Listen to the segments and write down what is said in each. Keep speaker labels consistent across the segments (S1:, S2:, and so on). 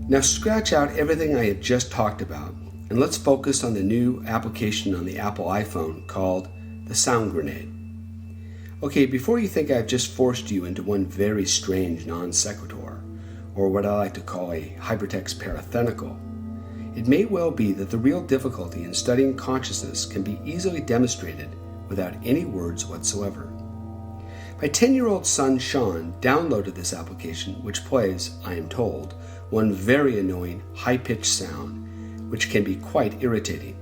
S1: Now scratch out everything I have just talked about, and let's focus on the new application on the Apple iPhone called the sound grenade. Okay, before you think I've just forced you into one very strange non sequitur, or what I like to call a hypertext parenthetical, it may well be that the real difficulty in studying consciousness can be easily demonstrated without any words whatsoever. My 10-year-old son Sean downloaded this application, which plays, I am told, one very annoying high-pitched sound, which can be quite irritating.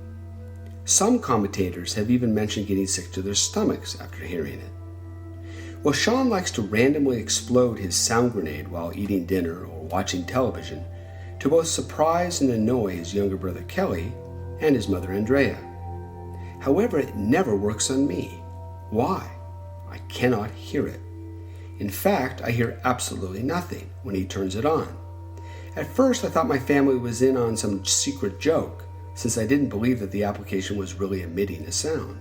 S1: Some commentators have even mentioned getting sick to their stomachs after hearing it. Well, Sean likes to randomly explode his sound grenade while eating dinner or watching television, to both surprise and annoy his younger brother Kelly and his mother Andrea. However, it never works on me. Why? I cannot hear it. In fact, I hear absolutely nothing when he turns it on. At first, I thought my family was in on some secret joke, since I didn't believe that the application was really emitting a sound.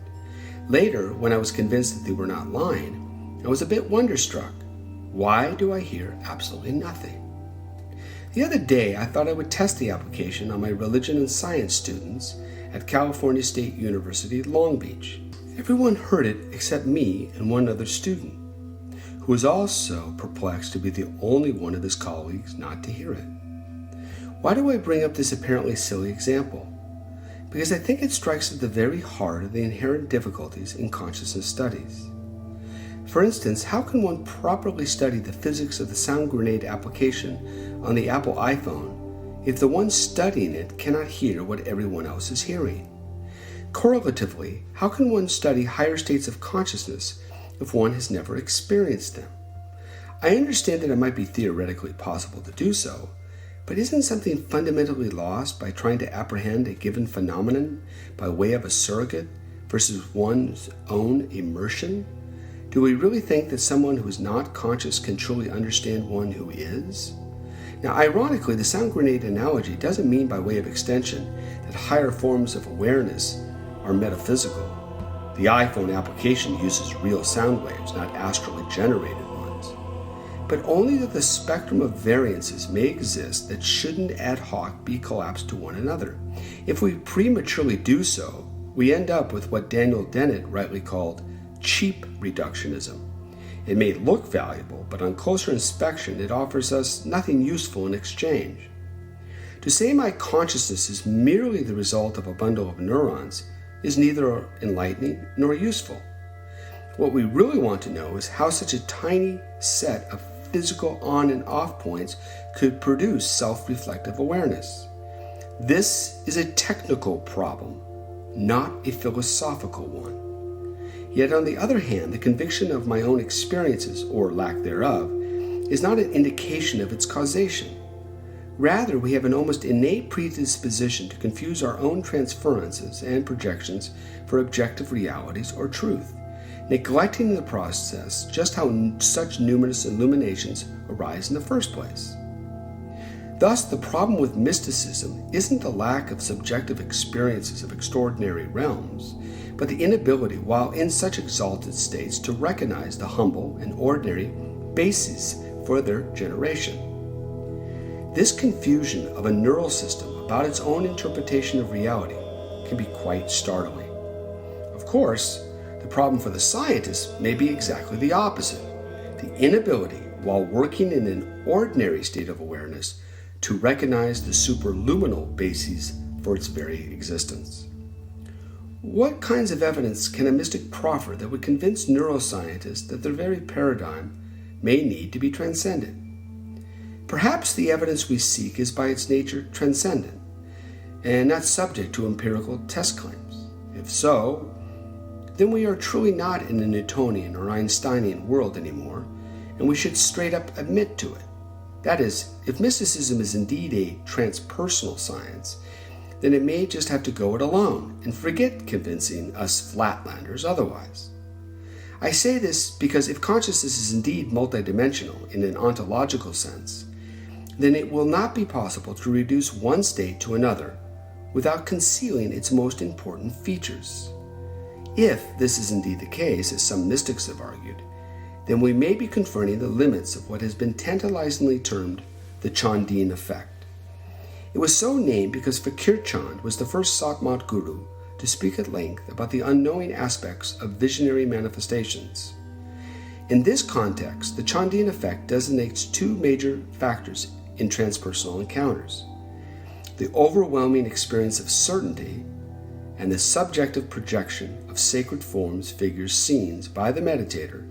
S1: Later, when I was convinced that they were not lying, I was a bit wonderstruck. Why do I hear absolutely nothing? The other day, I thought I would test the application on my religion and science students at California State University, Long Beach. Everyone heard it except me and one other student, who was also perplexed to be the only one of his colleagues not to hear it. Why do I bring up this apparently silly example? Because I think it strikes at the very heart of the inherent difficulties in consciousness studies. For instance, how can one properly study the physics of the sound grenade application on the Apple iPhone if the one studying it cannot hear what everyone else is hearing? Correlatively, how can one study higher states of consciousness if one has never experienced them? I understand that it might be theoretically possible to do so, but isn't something fundamentally lost by trying to apprehend a given phenomenon by way of a surrogate versus one's own immersion? Do we really think that someone who is not conscious can truly understand one who is? Now, ironically, the sound grenade analogy doesn't mean by way of extension that higher forms of awareness are metaphysical. The iPhone application uses real sound waves, not astrally generated ones. But only that the spectrum of variances may exist that shouldn't ad hoc be collapsed to one another. If we prematurely do so, we end up with what Daniel Dennett rightly called cheap reductionism. It may look valuable, but on closer inspection, it offers us nothing useful in exchange. To say my consciousness is merely the result of a bundle of neurons is neither enlightening nor useful. What we really want to know is how such a tiny set of physical on and off points could produce self-reflective awareness. This is a technical problem, not a philosophical one. Yet on the other hand, the conviction of my own experiences, or lack thereof, is not an indication of its causation. Rather, we have an almost innate predisposition to confuse our own transferences and projections for objective realities or truth, neglecting in the process just how such numerous illuminations arise in the first place. Thus, the problem with mysticism isn't a lack of subjective experiences of extraordinary realms, but the inability, while in such exalted states, to recognize the humble and ordinary bases for their generation. This confusion of a neural system about its own interpretation of reality can be quite startling. Of course, the problem for the scientist may be exactly the opposite: the inability, while working in an ordinary state of awareness, to recognize the superluminal bases for its very existence. What kinds of evidence can a mystic proffer that would convince neuroscientists that their very paradigm may need to be transcended? Perhaps the evidence we seek is by its nature transcendent and not subject to empirical test claims. If so, then we are truly not in a Newtonian or Einsteinian world anymore, and we should straight up admit to it. That is, if mysticism is indeed a transpersonal science, then it may just have to go it alone and forget convincing us flatlanders otherwise. I say this because if consciousness is indeed multidimensional in an ontological sense, then it will not be possible to reduce one state to another without concealing its most important features. If this is indeed the case, as some mystics have argued, then we may be confronting the limits of what has been tantalizingly termed the Chandin effect. It was so named because Fakir Chand was the first Sakmat guru to speak at length about the unknowing aspects of visionary manifestations. In this context, the Chandian effect designates two major factors in transpersonal encounters: the overwhelming experience of certainty and the subjective projection of sacred forms, figures, scenes by the meditator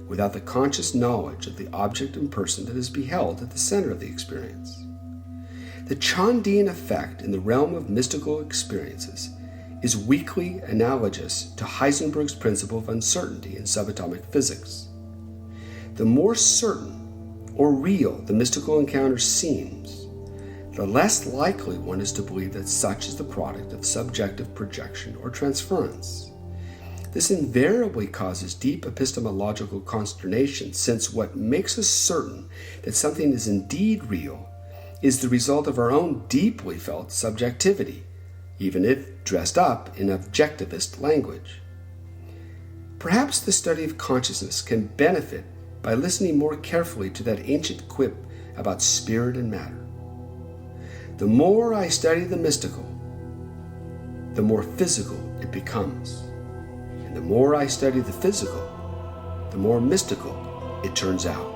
S1: without the conscious knowledge of the object and person that is beheld at the center of the experience. The Chandian effect in the realm of mystical experiences is weakly analogous to Heisenberg's principle of uncertainty in subatomic physics. The more certain or real the mystical encounter seems, the less likely one is to believe that such is the product of subjective projection or transference. This invariably causes deep epistemological consternation, since what makes us certain that something is indeed real is the result of our own deeply felt subjectivity, even if dressed up in objectivist language. Perhaps the study of consciousness can benefit by listening more carefully to that ancient quip about spirit and matter. The more I study the mystical, the more physical it becomes. And the more I study the physical, the more mystical it turns out.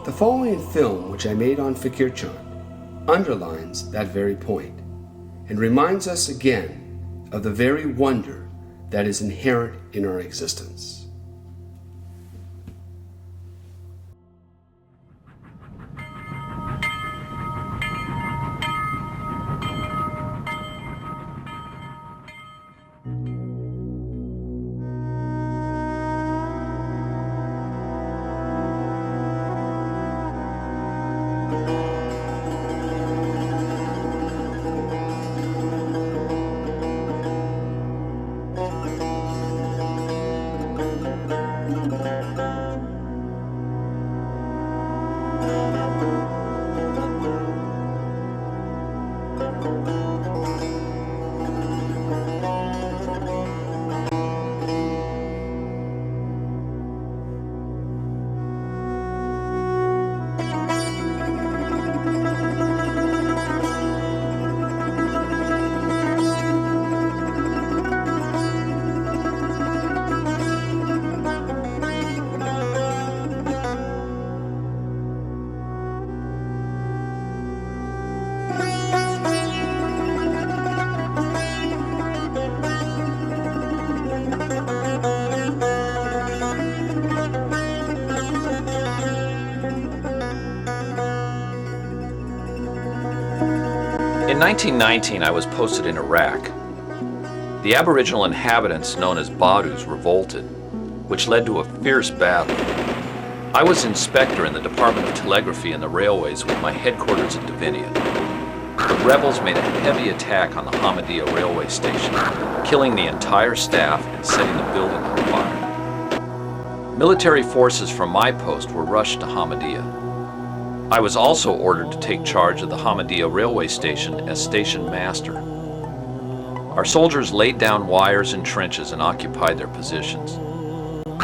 S1: The following film, which I made on Fakir Chand, underlines that very point and reminds us again of the very wonder that is inherent in our existence.
S2: In 1919, I was posted in Iraq. The Aboriginal inhabitants, known as Badus, revolted, which led to a fierce battle. I was inspector in the Department of Telegraphy and the Railways with my headquarters at Divinia. The rebels made a heavy attack on the Ahmadiyya railway station, killing the entire staff and setting the building on fire. Military forces from my post were rushed to Ahmadiyya. I was also ordered to take charge of the Ahmadiyya railway station as station master. Our soldiers laid down wires and trenches and occupied their positions.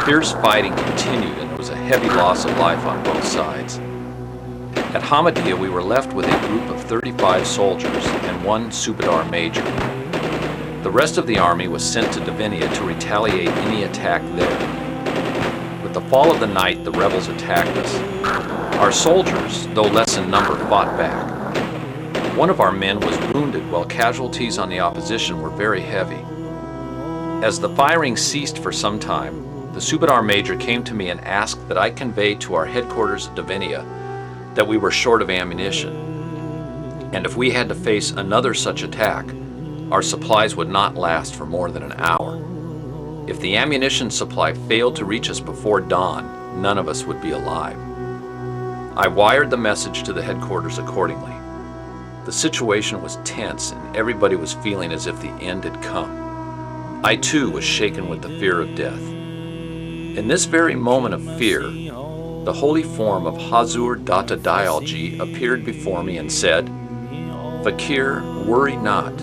S2: Fierce fighting continued, and there was a heavy loss of life on both sides. At Ahmadiyya, we were left with a group of 35 soldiers and one Subedar major. The rest of the army was sent to Divinia to retaliate any attack there. With the fall of the night, the rebels attacked us. Our soldiers, though less in number, fought back. One of our men was wounded, while casualties on the opposition were very heavy. As the firing ceased for some time, the Subedar major came to me and asked that I convey to our headquarters at Divinia that we were short of ammunition, and if we had to face another such attack, our supplies would not last for more than an hour. If the ammunition supply failed to reach us before dawn, none of us would be alive. I wired the message to the headquarters accordingly. The situation was tense, and everybody was feeling as if the end had come. I too was shaken with the fear of death. In this very moment of fear, the holy form of Hazur Datta Dayalji appeared before me and said, "Fakir, worry not.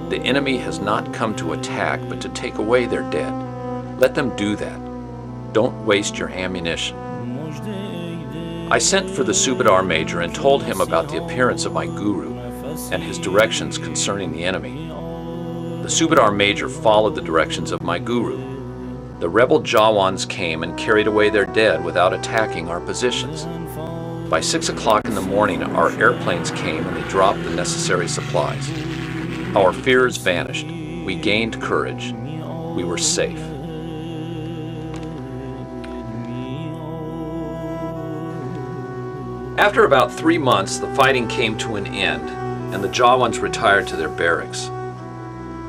S2: The enemy has not come to attack, but to take away their dead. Let them do that. Don't waste your ammunition." I sent for the Subedar Major and told him about the appearance of my guru and his directions concerning the enemy. The Subedar Major followed the directions of my guru. The rebel Jawans came and carried away their dead without attacking our positions. By 6 o'clock in the morning, our airplanes came and they dropped the necessary supplies. Our fears vanished. We gained courage. We were safe. After about 3 months, the fighting came to an end, and the Jawans retired to their barracks.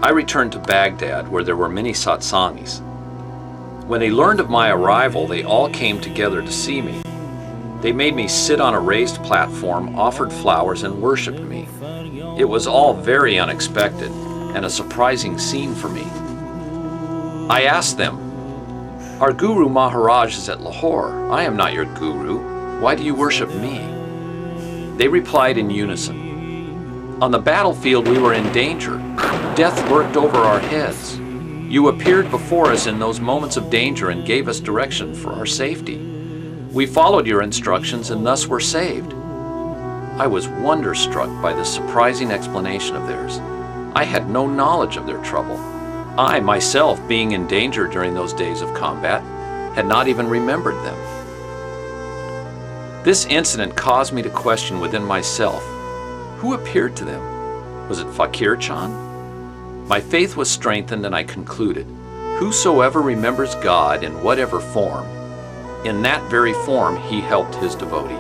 S2: I returned to Baghdad, where there were many satsangis. When they learned of my arrival, they all came together to see me. They made me sit on a raised platform, offered flowers, and worshipped me. It was all very unexpected and a surprising scene for me. I asked them, "Our Guru Maharaj is at Lahore. I am not your Guru. Why do you worship me?" They replied in unison, "On the battlefield we were in danger. Death lurked over our heads. You appeared before us in those moments of danger and gave us direction for our safety. We followed your instructions and thus were saved." I was wonderstruck by this surprising explanation of theirs. I had no knowledge of their trouble. I, myself, being in danger during those days of combat, had not even remembered them. This incident caused me to question within myself, who appeared to them? Was it Fakir Chand? My faith was strengthened and I concluded, whosoever remembers God in whatever form, in that very form he helped his devotee.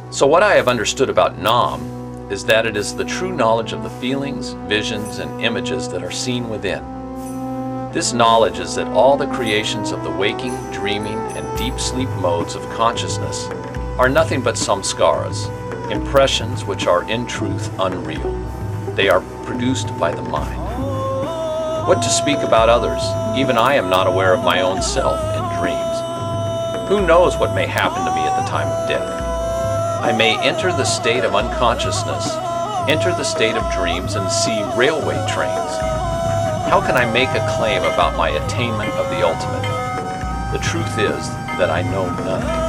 S2: So what I have understood about Nam is that it is the true knowledge of the feelings, visions, and images that are seen within. This knowledge is that all the creations of the waking, dreaming, and deep sleep modes of consciousness are nothing but samskaras, impressions which are in truth unreal. They are produced by the mind. What to speak about others? Even I am not aware of my own self in dreams. Who knows what may happen to me at the time of death? I may enter the state of unconsciousness, enter the state of dreams, and see railway trains. How can I make a claim about my attainment of the ultimate? The truth is that I know nothing.